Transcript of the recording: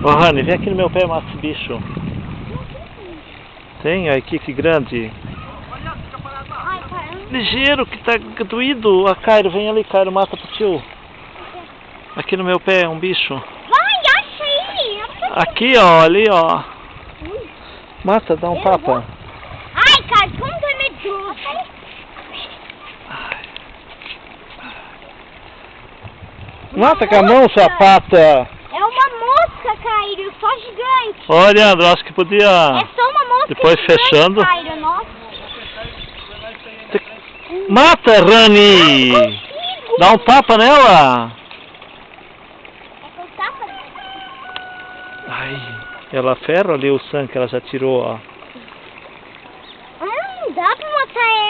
Ô, Rani, vem aqui no meu pé e mata esse bicho. Tem? Aí, que grande. Ai, caramba. Ligeiro, que tá doído. Ah, Cairo, vem ali, Cairo, mata pro tio. Aqui no meu pé, um bicho. Vai, acha aí. Aqui, ó, ali, ó. Mata, dá um tapa. Ai, cara, como tu é medroso. Mata com a mão, sua pata. É uma mosca, Cairo, só gigante. Ô, Leandro, acho que podia... É só uma mosca Depois gigante, fechando. Cairo, nossa. Mata, Rani! Não consigo. Dá um tapa nela. É com tapa? Ai, ela ferra ali o sangue que ela já tirou, ó. Não dá pra matar